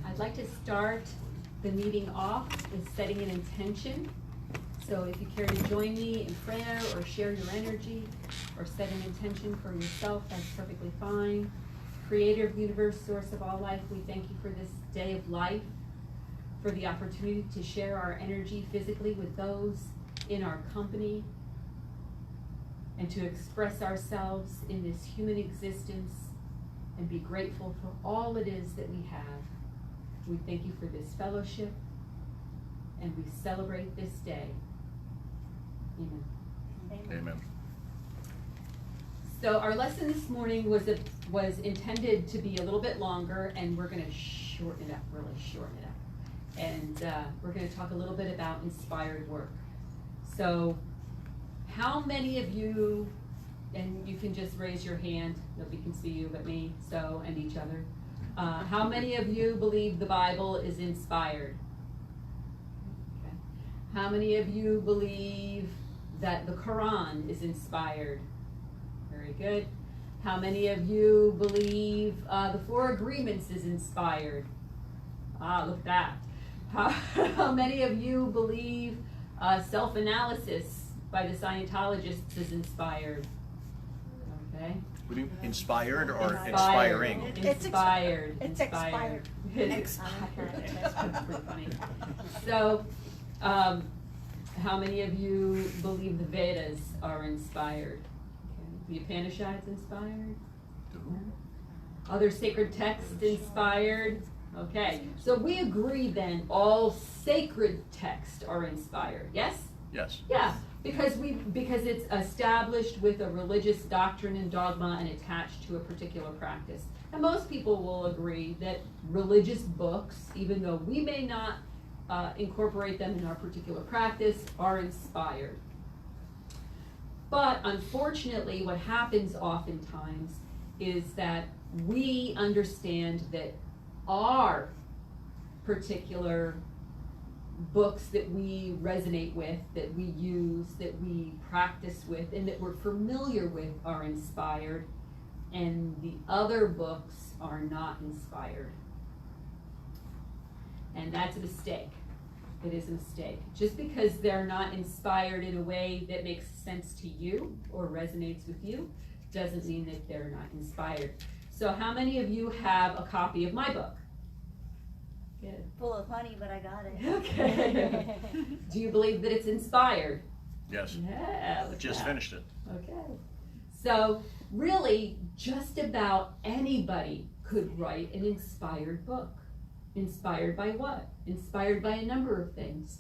I'd like to start the meeting off with setting an intention. So if you care to join me in prayer or share your energy or set an intention for yourself, that's perfectly fine. Creator of the universe, source of all life, we thank you for this day of life, for the opportunity to share our energy physically with those in our company, and to express ourselves in this human existence and be grateful for all it is that we have. We thank you for this fellowship, and we celebrate this day. Amen. Amen. So our lesson this morning was intended to be a little bit longer, and we're going to shorten it up, really shorten it up. And we're going to talk a little bit about inspired work. So how many of you, and you can just raise your hand, nobody can see you but me, so, and each other. How many of you believe the Bible is inspired? Okay. How many of you believe that the Quran is inspired? Very good. How many of you believe the Four Agreements is inspired? Ah, look at that. How many of you believe self-analysis by the Scientologists is inspired? Okay. What do you inspired or Inspired. inspiring? Inspired. It's expired. It's expired. That's pretty funny. So, how many of you believe the Vedas are inspired? Okay. The Upanishads inspired? Other sacred texts inspired? Okay. So we agree then all sacred texts are inspired. Yes? Yes. Yeah. Because it's established with a religious doctrine and dogma and attached to a particular practice. And most people will agree that religious books, even though we may not incorporate them in our particular practice, are inspired. But unfortunately, what happens oftentimes is that we understand that our particular books that we resonate with, that we use, that we practice with, and that we're familiar with are inspired, and the other books are not inspired. And that's a mistake. It is a mistake. Just because they're not inspired in a way that makes sense to you or resonates with you doesn't mean that they're not inspired. So how many of you have a copy of my book? Good. Full of honey, but I got it. Okay. Do you believe that it's inspired? Yes. Yeah. Just finished it. Okay. So really, just about anybody could write an inspired book. Inspired by what? Inspired by a number of things.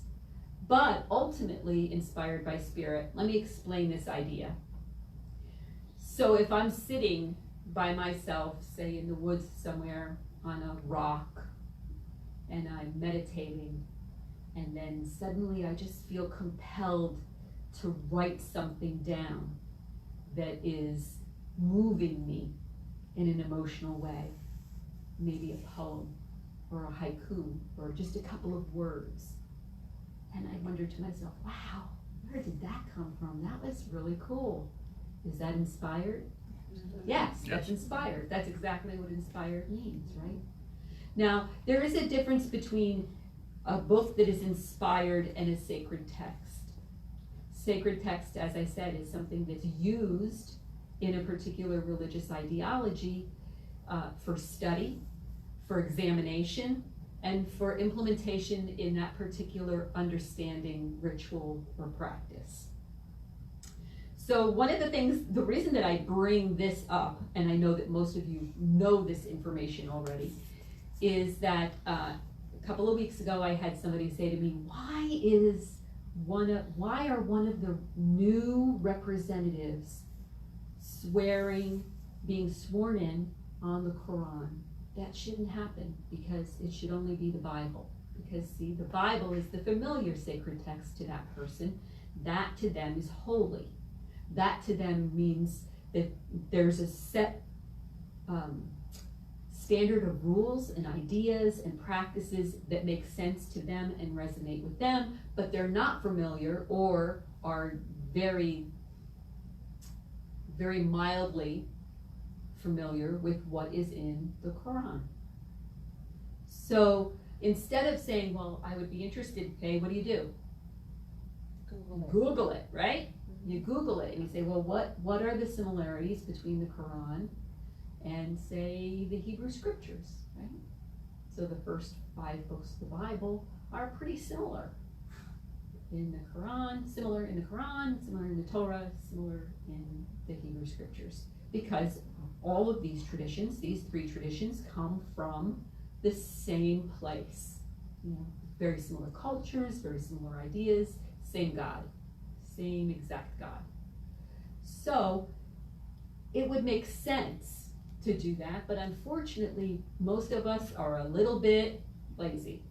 But ultimately inspired by spirit. Let me explain this idea. So if I'm sitting by myself, say in the woods somewhere on a rock, and I'm meditating, and then suddenly I just feel compelled to write something down that is moving me in an emotional way. Maybe a poem, or a haiku, or just a couple of words. And I wonder to myself, wow, where did that come from? That was really cool. Is that inspired? Yes, that's inspired. That's exactly what inspired means, right? Now, there is a difference between a book that is inspired and a sacred text. Sacred text, as I said, is something that's used in a particular religious ideology for study, for examination, and for implementation in that particular understanding, ritual, or practice. So one of the things, the reason that I bring this up, and I know that most of you know this information already, is that a couple of weeks ago I had somebody say to me, why are one of the new representatives being sworn in on the Quran? That shouldn't happen, because it should only be the Bible. Because see, the Bible is the familiar sacred text to that person. That to them is holy. That to them means that there's a set standard of rules and ideas and practices that make sense to them and resonate with them, but they're not familiar or are very, very mildly familiar with what is in the Quran. So instead of saying, well, I would be interested, okay, what do? Google it, right? You Google it and you say, well, what are the similarities between the Quran and, say, the Hebrew Scriptures, right? So the first 5 books of the Bible are pretty similar in the Quran, similar in the Quran, similar in the Torah, similar in the Hebrew Scriptures. Because all of these traditions, these 3 traditions, come from the same place. You know, very similar cultures, very similar ideas, same God, same exact God. So it would make sense to do that, but unfortunately, most of us are a little bit lazy.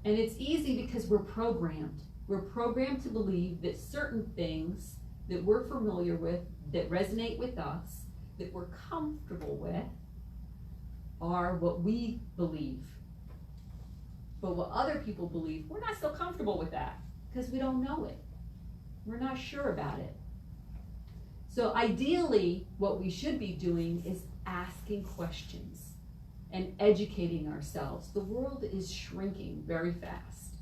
And it's easy because we're programmed. We're programmed to believe that certain things that we're familiar with, that resonate with us, that we're comfortable with, are what we believe. But what other people believe, we're not so comfortable with that because we don't know it. We're not sure about it. So ideally, what we should be doing is asking questions and educating ourselves. The world is shrinking very fast.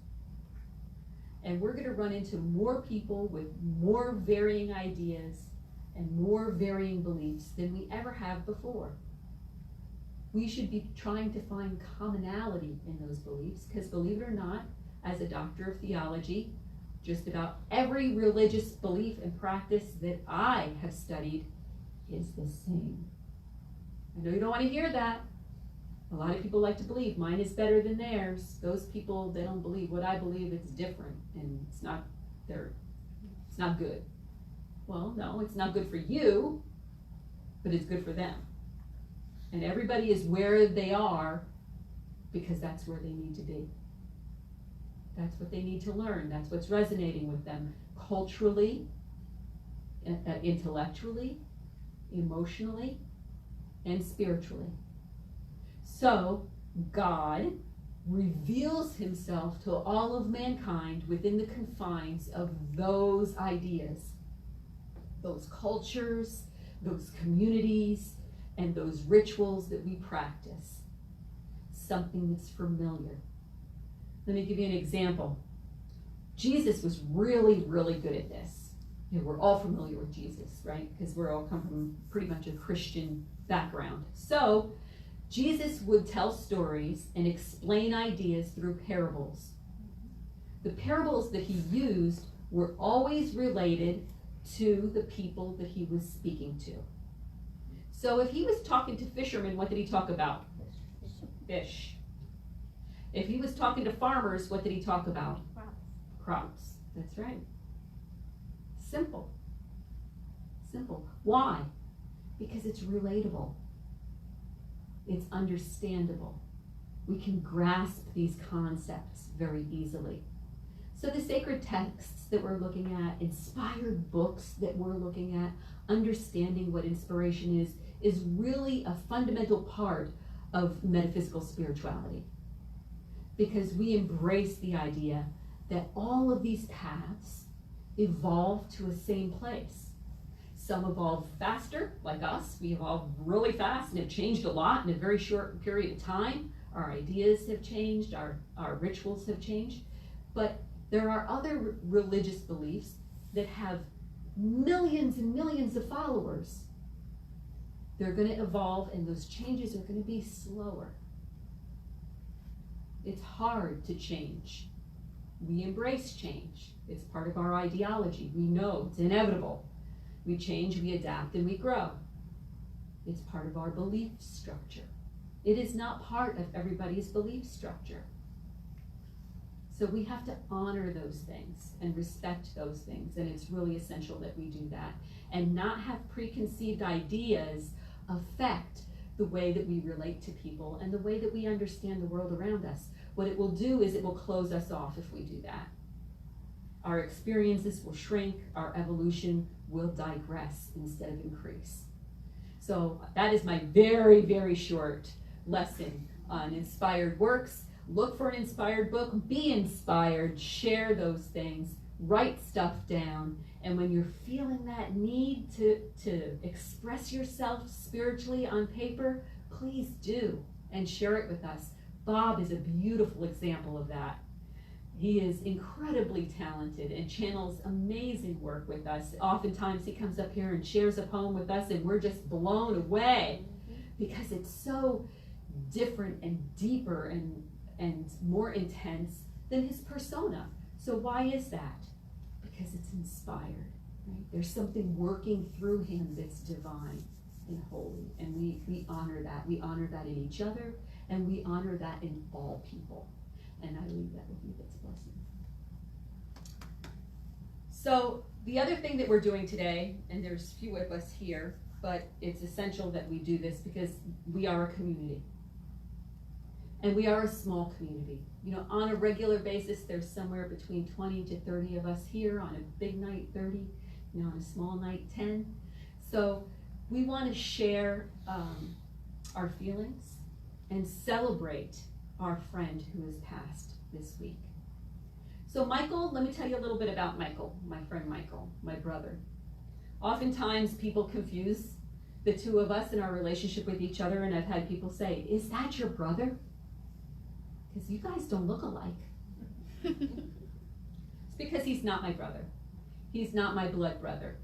And we're going to run into more people with more varying ideas and more varying beliefs than we ever have before. We should be trying to find commonality in those beliefs because, believe it or not, as a doctor of theology, just about every religious belief and practice that I have studied is the same. I know you don't want to hear that. A lot of people like to believe mine is better than theirs. Those people, they don't believe what I believe. It's different, and it's not good. Well, no, it's not good for you, but it's good for them. And everybody is where they are because that's where they need to be. That's what they need to learn. That's what's resonating with them culturally, intellectually, emotionally, and spiritually. So God reveals himself to all of mankind within the confines of those ideas, those cultures, those communities, and those rituals that we practice. Something that's familiar. Let me give you an example. Jesus was really, really good at this. You know, we're all familiar with Jesus, right? Because we're all come from pretty much a Christian background. So Jesus would tell stories and explain ideas through parables. The parables that he used were always related to the people that he was speaking to. So if he was talking to fishermen, what did he talk about? Fish. If he was talking to farmers, what did he talk about? Crops. That's right. Simple. Simple. Why? Because it's relatable. It's understandable. We can grasp these concepts very easily. So the sacred texts that we're looking at, inspired books that we're looking at, understanding what inspiration is really a fundamental part of metaphysical spirituality. Because we embrace the idea that all of these paths evolve to a same place. Some evolve faster, like us. We evolved really fast and have changed a lot in a very short period of time. Our ideas have changed, our rituals have changed. But there are other religious beliefs that have millions and millions of followers. They're going to evolve, and those changes are going to be slower. It's hard to change. We embrace change. It's part of our ideology. We know it's inevitable. We change, we adapt, and we grow. It's part of our belief structure. It is not part of everybody's belief structure. So we have to honor those things and respect those things, and it's really essential that we do that and not have preconceived ideas affect the way that we relate to people and the way that we understand the world around us. What it will do is it will close us off if we do that. Our experiences will shrink, our evolution will digress instead of increase. So that is my very, very short lesson on inspired works. Look for an inspired book, be inspired, share those things, write stuff down, and when you're feeling that need to express yourself spiritually on paper, please do and share it with us. Bob is a beautiful example of that. He is incredibly talented and channels amazing work with us. Oftentimes he comes up here and shares a poem with us and we're just blown away because it's so different and deeper and more intense than his persona. So why is that? Because it's inspired, right? There's something working through him that's divine and holy, and we honor that. We honor that in each other, and we honor that in all people. And I leave that with you, that's a blessing. So the other thing that we're doing today, and there's few of us here, but it's essential that we do this because we are a community. And we are a small community. You know, on a regular basis, there's somewhere between 20 to 30 of us here. On a big night, 30. You know, on a small night, 10. So we want to share our feelings and celebrate our friend who has passed this week. So Michael, let me tell you a little bit about Michael, my friend Michael, my brother. Oftentimes people confuse the two of us in our relationship with each other, and I've had people say, "Is that your brother?" Because you guys don't look alike. It's because he's not my brother. He's not my blood brother.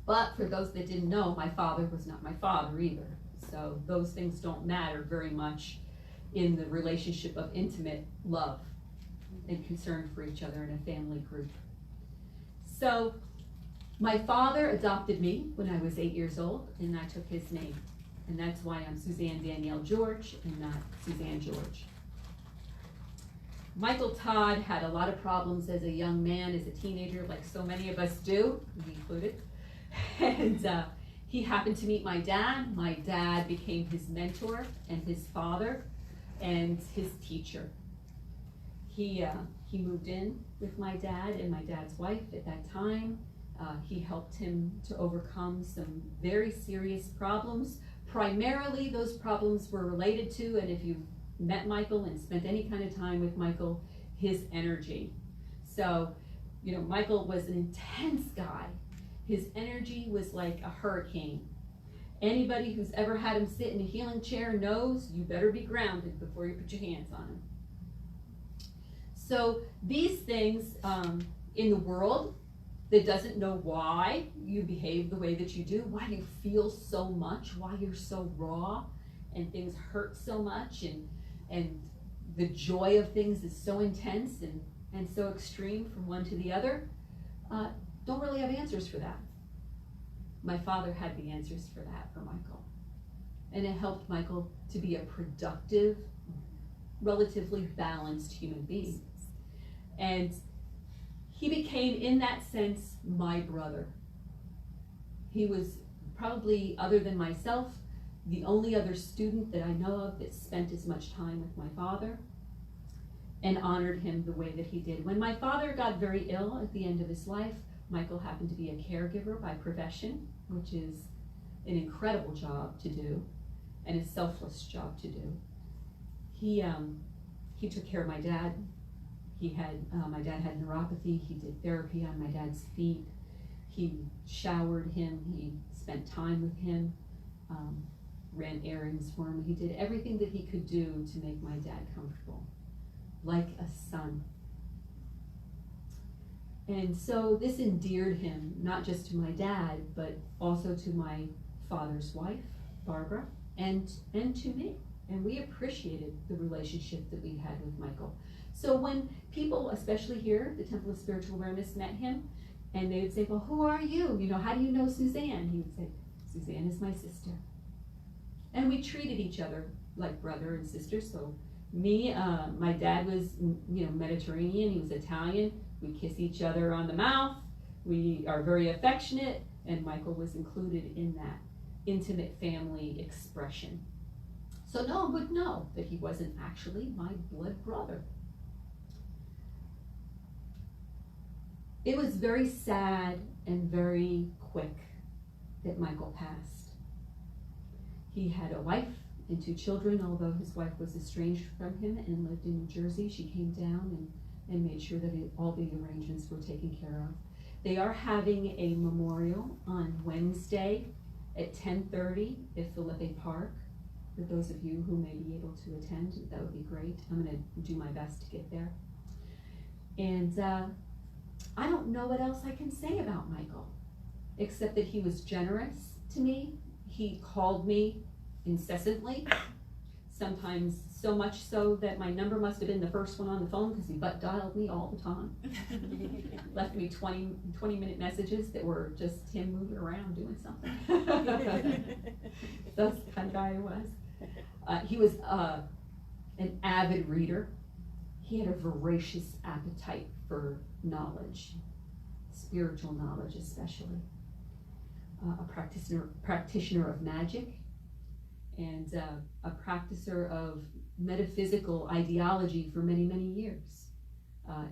But for those that didn't know, my father was not my father either. So those things don't matter very much in the relationship of intimate love and concern for each other in a family group. So my father adopted me when I was 8 years old, and I took his name. And that's why I'm Suzanne Daniele-George and not Suzanne George. Michael Todd had a lot of problems as a young man, as a teenager, like so many of us do, me included. And he happened to meet my dad. My dad became his mentor and his father and his teacher. He moved in with my dad and my dad's wife at that time. He helped him to overcome some very serious problems. Primarily, those problems were related to, and if you met Michael and spent any kind of time with Michael, his energy. So, you know, Michael was an intense guy. His energy was like a hurricane. Anybody who's ever had him sit in a healing chair knows you better be grounded before you put your hands on him. So these things in the world that doesn't know why you behave the way that you do, why you feel so much, why you're so raw and things hurt so much, and the joy of things is so intense and so extreme from one to the other, don't really have answers for that. My father had the answers for that for Michael. And it helped Michael to be a productive, relatively balanced human being. And he became, in that sense, my brother. He was probably, other than myself, the only other student that I know of that spent as much time with my father and honored him the way that he did. When my father got very ill at the end of his life, Michael happened to be a caregiver by profession, which is an incredible job to do and a selfless job to do. He took care of my dad. My dad had neuropathy. He did therapy on my dad's feet. He showered him. He spent time with him, ran errands for him. He did everything that he could do to make my dad comfortable, like a son. And so this endeared him, not just to my dad, but also to my father's wife, Barbara, and to me. And we appreciated the relationship that we had with Michael. So when people, especially here at the Temple of Spiritual Awareness, met him, and they would say, "Well, who are you? You know, how do you know Suzanne?" He would say, "Suzanne is my sister." And we treated each other like brother and sister. So me, my dad was, Mediterranean. He was Italian. We kiss each other on the mouth. We are very affectionate, and Michael was included in that intimate family expression. So no one would know that he wasn't actually my blood brother. It was very sad and very quick that Michael passed. He had a wife and 2 children, although his wife was estranged from him and lived in New Jersey. She came down and made sure that all the arrangements were taken care of. They are having a memorial on Wednesday at 10:30 at Philippe Park. for those of you who may be able to attend, that would be great. I'm going to do my best to get there. And I don't know what else I can say about Michael, except that he was generous to me. He called me incessantly, sometimes so much so that my number must have been the first one on the phone because he butt dialed me all the time. Left me 20-minute messages that were just him moving around doing something. That's the kind of guy he was. He was an avid reader. He had a voracious appetite for knowledge, spiritual knowledge especially. A practitioner of magic, and a practicer of metaphysical ideology for many, many years.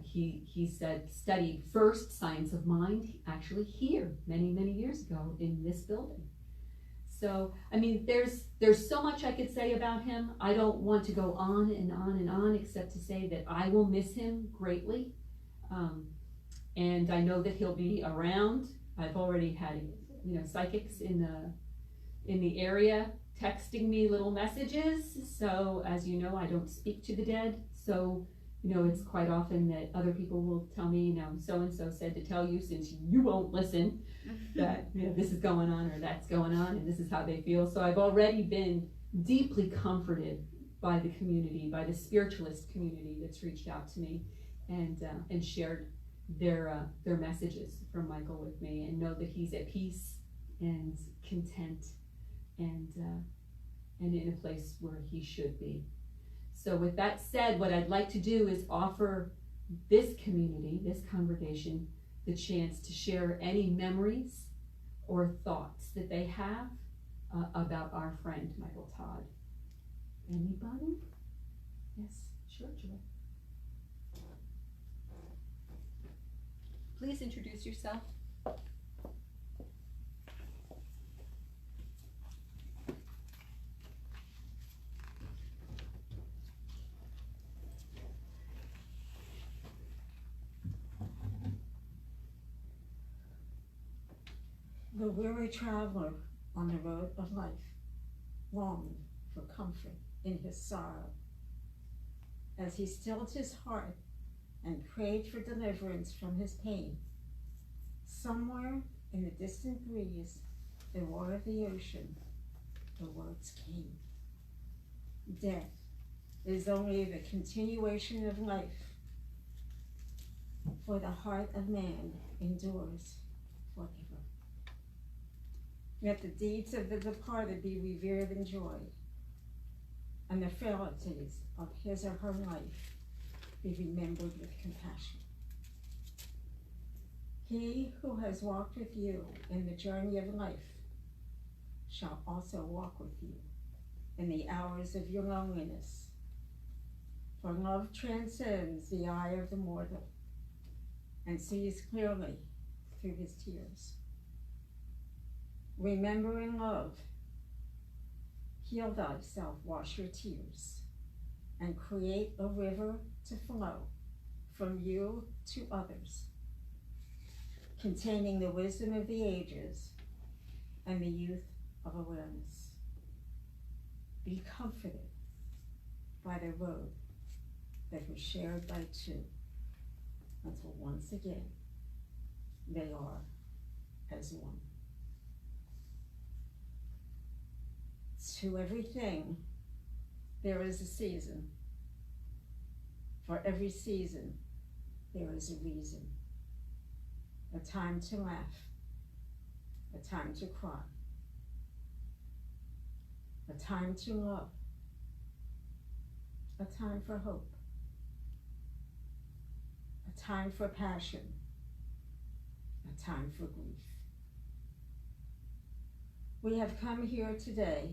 He studied first science of mind, actually here, many, many years ago in this building. So, I mean, there's so much I could say about him. I don't want to go on and on and on, except to say that I will miss him greatly. And I know that he'll be around. I've already had, psychics in the area texting me little messages. So, as you know, I don't speak to the dead. So, it's quite often that other people will tell me, so-and-so said to tell you, since you won't listen, that, this is going on or that's going on and this is how they feel. So I've already been deeply comforted by the community, by the spiritualist community that's reached out to me and shared their messages from Michael with me, and know that he's at peace and content and in a place where he should be. So with that said, what I'd like to do is offer this community, this congregation, the chance to share any memories or thoughts that they have about our friend Michael Todd. Anybody? Yes, sure, Joy. Please introduce yourself. The weary traveler on the road of life longed for comfort in his sorrow. As he stilled his heart and prayed for deliverance from his pain, somewhere in the distant breeze, the roar of the ocean, the words came. Death is only the continuation of life, for the heart of man endures forever. Let the deeds of the departed be revered and joyed, and the frailties of his or her life be remembered with compassion. He who has walked with you in the journey of life shall also walk with you in the hours of your loneliness, for love transcends the eye of the mortal and sees clearly through his tears. Remembering love, heal thyself, wash your tears, and create a river to flow from you to others, containing the wisdom of the ages and the youth of awareness. Be comforted by the road that was shared by two, until once again they are as one. To everything there is a season. For every season there is a reason. A time to laugh, a time to cry, a time to love, a time for hope, a time for passion, a time for grief. We have come here today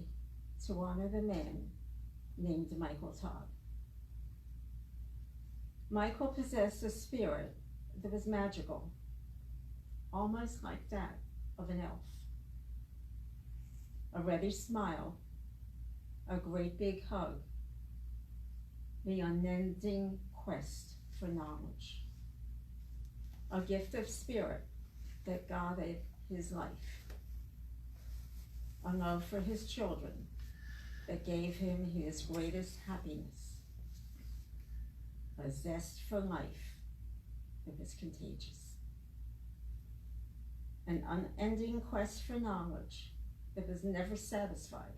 to honor the man named Michael Todd. Michael possessed a spirit that was magical, almost like that of an elf. A ready smile, a great big hug, the unending quest for knowledge, a gift of spirit that guided his life, a love for his children, that gave him his greatest happiness. A zest for life that was contagious. An unending quest for knowledge that was never satisfied.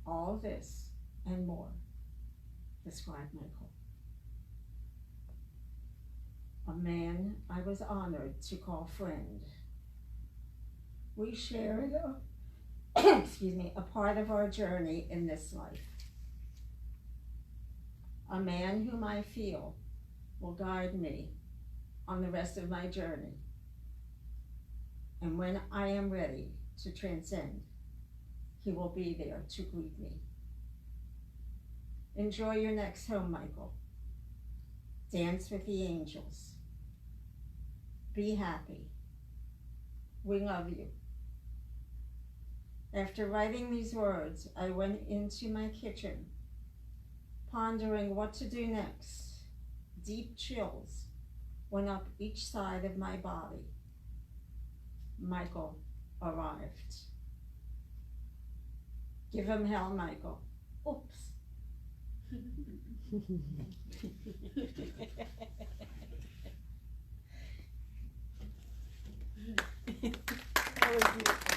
All this and more described Michael. A man I was honored to call friend. We shared a part of our journey in this life. A man whom I feel will guide me on the rest of my journey. And when I am ready to transcend, he will be there to greet me. Enjoy your next home, Michael. Dance with the angels. Be happy. We love you. After writing these words, I went into my kitchen, pondering what to do next. Deep chills went up each side of my body. Michael arrived. Give him hell, Michael. Oops. That was beautiful.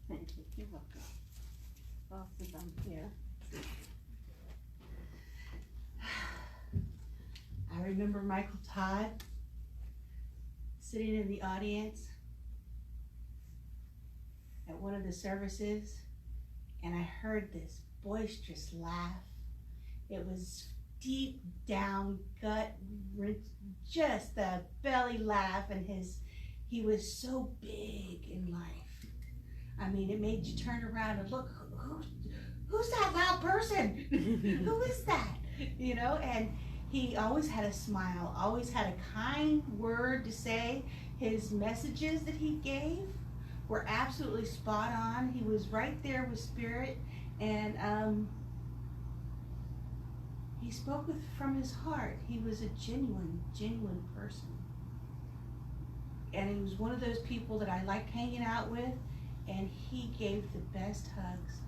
Thank you. You're welcome. I'll sit down here. I remember Michael Todd sitting in the audience at one of the services, and I heard this boisterous laugh. It was deep down, gut, just a belly laugh, and he was so big in life. I mean, it made you turn around and look, who's that loud person? Who is that? You know, and he always had a smile, always had a kind word to say. His messages that he gave were absolutely spot on. He was right there with spirit, and he spoke from his heart. He was a genuine person. And he was one of those people that I liked hanging out with, and he gave the best hugs.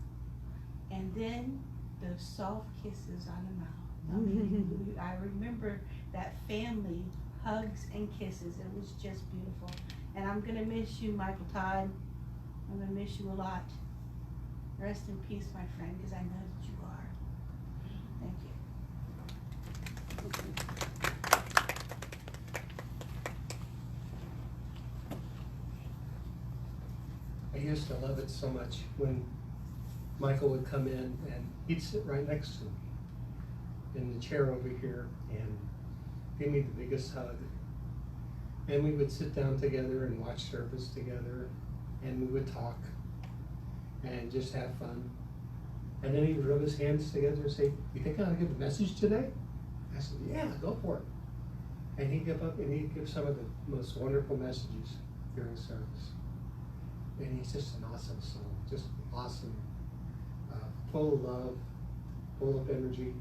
And then those soft kisses on the mouth. I mean, I remember that family hugs and kisses. It was just beautiful. And I'm gonna miss you, Michael Todd. I'm gonna miss you a lot. Rest in peace, my friend, because I know that you are. Thank you. I used to love it so much when Michael would come in and he'd sit right next to me in the chair over here and give me the biggest hug. And we would sit down together and watch service together, and we would talk and just have fun. And then he would rub his hands together and say, "You think I ought to give a message today?" I said, "Yeah, go for it." And he'd give up and he'd give some of the most wonderful messages during service. And he's just an awesome soul, just awesome, full of love, full of energy.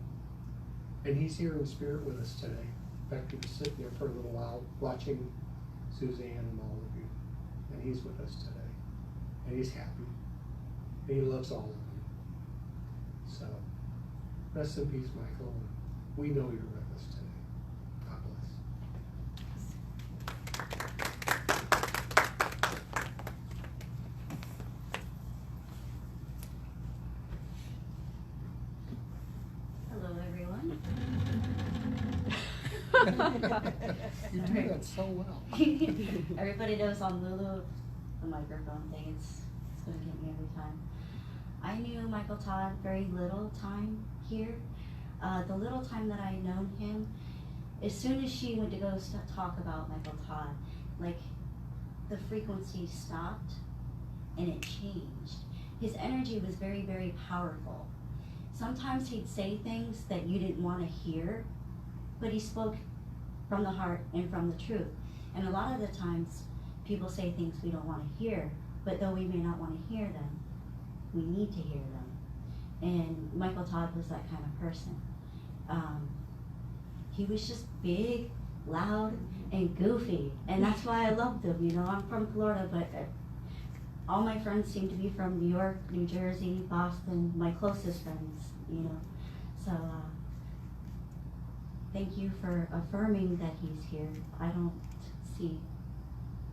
And he's here in spirit with us today. In fact, he was sitting there for a little while watching Suzanne and all of you. And he's with us today. And he's happy. And he loves all of you. So, rest in peace, Michael. We know you're with us today. God bless. Hello, everyone. You do that so well. Everybody knows I'm Lulu. The microphone thing, it's going to get me every time. I knew Michael Todd very little time here. The little time that I known him, as soon as she went to go talk about Michael Todd, like the frequency stopped and it changed. His energy was very, very powerful. Sometimes he'd say things that you didn't want to hear, but he spoke from the heart and from the truth. And a lot of the times, people say things we don't want to hear, but though we may not want to hear them, we need to hear them. And Michael Todd was that kind of person. He was just big, loud, and goofy, and that's why I loved him. You know, I'm from Florida, but all my friends seem to be from New York, New Jersey, Boston, my closest friends, you know. So thank you for affirming that he's here. I don't see,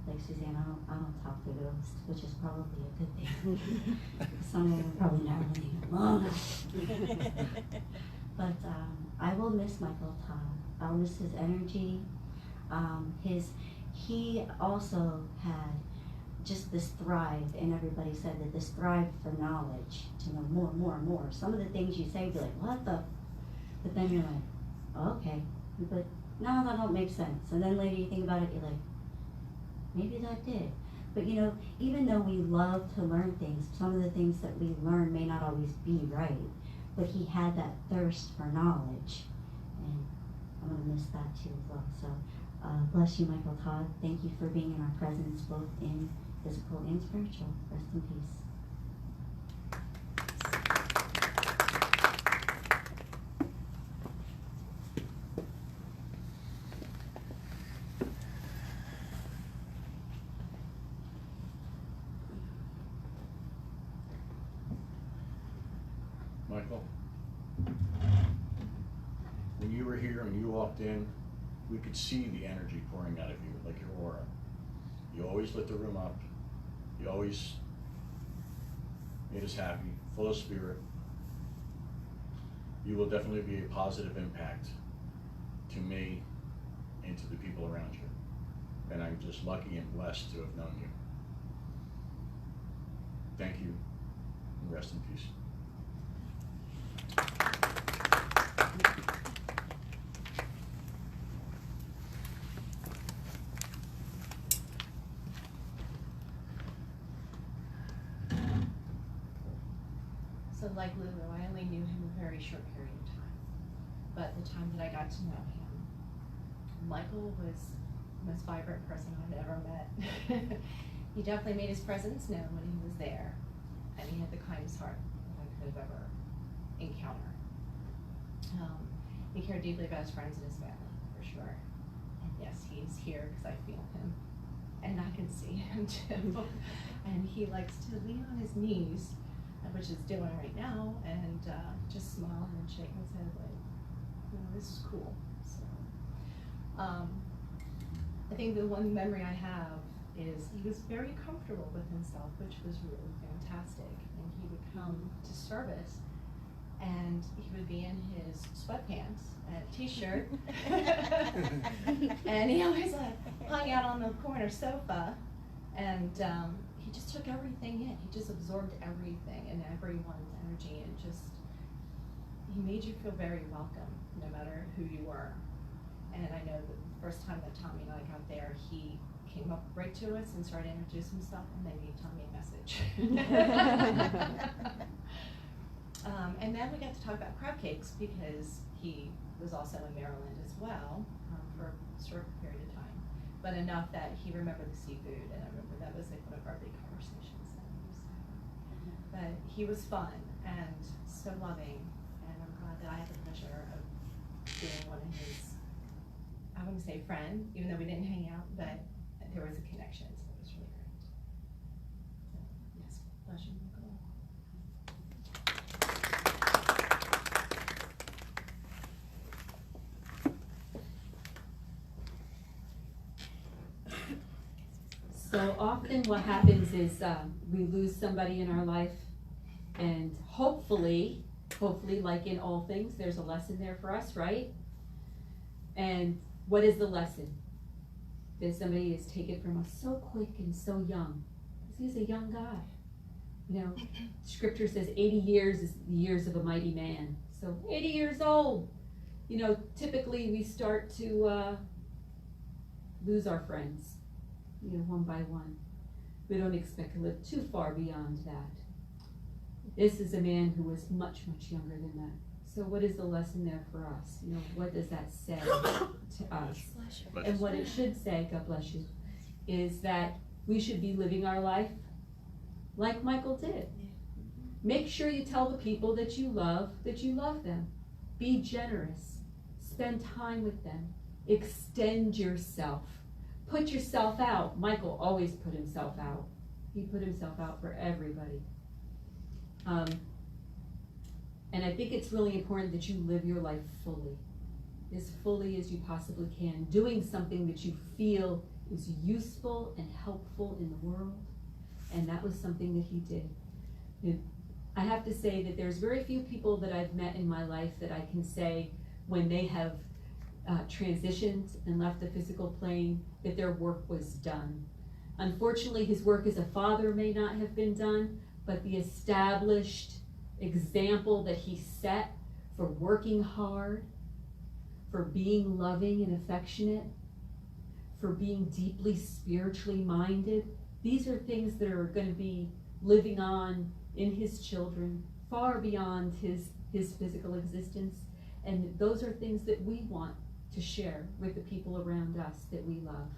like Suzanne, I don't talk to ghosts, which is probably a good thing. Some of them are probably not really alone. But I will miss Michael Todd. I'll miss his energy. He also had just this thrive, and everybody said that this thrive for knowledge, to know more and more and more. Some of the things you say, you'd be like, what the? But then you're like, oh, okay, but no, that don't make sense. And then later you think about it, you're like, maybe that did. But you know, even though we love to learn things, some of the things that we learn may not always be right, but he had that thirst for knowledge, and I'm gonna miss that too as well. So bless you, Michael Todd. Thank you for being in our presence, both in physical and spiritual. Rest in peace. Michael, when you were here and you walked in, we could see the energy pouring out of you, like your aura. You always lit the room up. You always made us happy, full of spirit. You will definitely be a positive impact to me and to the people around you. And I'm just lucky and blessed to have known you. Thank you, and rest in peace. So like Lulu, I only knew him a very short period of time. But the time that I got to know him, Michael was the most vibrant person I've ever met. He definitely made his presence known when he was there. And he had the kindest heart that I could have ever encountered. He cared deeply about his friends and his family, for sure. And yes, he's here because I feel him. And I can see him too. And he likes to lean on his knees, which is doing right now, and just smile and shake his head like, you know, this is cool. So, I think the one memory I have is he was very comfortable with himself, which was really fantastic. And he would come to service, and he would be in his sweatpants and t-shirt, and he always hung out on the corner sofa, and he just took everything in. He just absorbed everything and everyone's energy, and just, he made you feel very welcome, no matter who you were. And I know that the first time that Tommy and I got there, he came up right to us and started to introduce himself, and then gave Tommy a message. And then we got to talk about crab cakes, because he was also in Maryland as well for a short period of time, but enough that he remembered the seafood, and I remember that was like one of our big conversations that we used to have. But he was fun and so loving, and I'm glad that I had the pleasure of being one of his, I wouldn't say friend, even though we didn't hang out, but there was a connection, so it was really great. So, yes, pleasure, Michael. So often what happens is we lose somebody in our life, and hopefully, like in all things, there's a lesson there for us, right? And what is the lesson? That somebody is taken from us so quick and so young. Because he's a young guy. You know, scripture says 80 years is the years of a mighty man. So 80 years old. You know, typically we start to lose our friends, you know, one by one. We don't expect to live too far beyond that. This is a man who was much, much younger than that. So what is the lesson there for us? You know, what does that say to us? And what it should say, God bless you, is that we should be living our life like Michael did. Make sure you tell the people that you love them. Be generous. Spend time with them. Extend yourself. Put yourself out. Michael always put himself out. He put himself out for everybody. And I think it's really important that you live your life fully as you possibly can, doing something that you feel is useful and helpful in the world. And that was something that he did. I have to say that there's very few people that I've met in my life that I can say when they have transitioned and left the physical plane that their work was done. Unfortunately, his work as a father may not have been done, but the established example that he set for working hard, for being loving and affectionate, for being deeply spiritually minded, these are things that are going to be living on in his children far beyond his physical existence. And those are things that we want to share with the people around us that we love.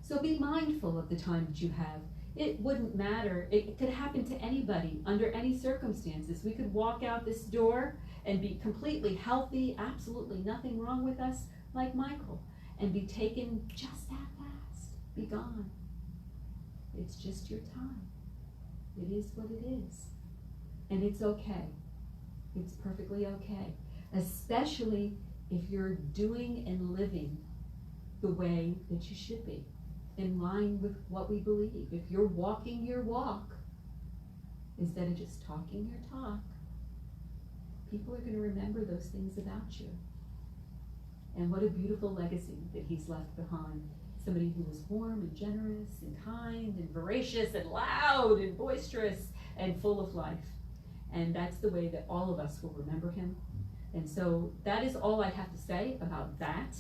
So be mindful of the time that you have. It wouldn't matter. It could happen to anybody under any circumstances. We could walk out this door and be completely healthy, absolutely nothing wrong with us, like Michael, and be taken just that fast, be gone. It's just your time. It is what it is. And it's okay. It's perfectly okay. Especially if you're doing and living the way that you should be, in line with what we believe. If you're walking your walk, instead of just talking your talk, people are going to remember those things about you. And what a beautiful legacy that he's left behind. Somebody who was warm and generous and kind and voracious and loud and boisterous and full of life. And that's the way that all of us will remember him. And so that is all I have to say about that.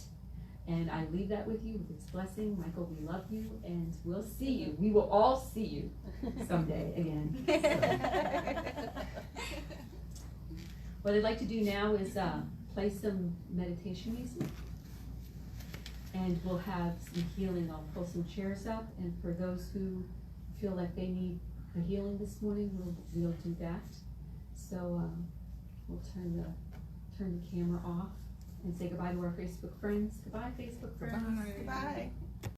And I leave that with you with its blessing. Michael, we love you, and we'll see you. We will all see you someday again. What I'd like to do now is play some meditation music. And we'll have some healing. I'll pull some chairs up, and for those who feel like they need a healing this morning, we'll do that. So we'll turn the camera off and say goodbye to our Facebook friends. Goodbye, Facebook friends. Goodbye.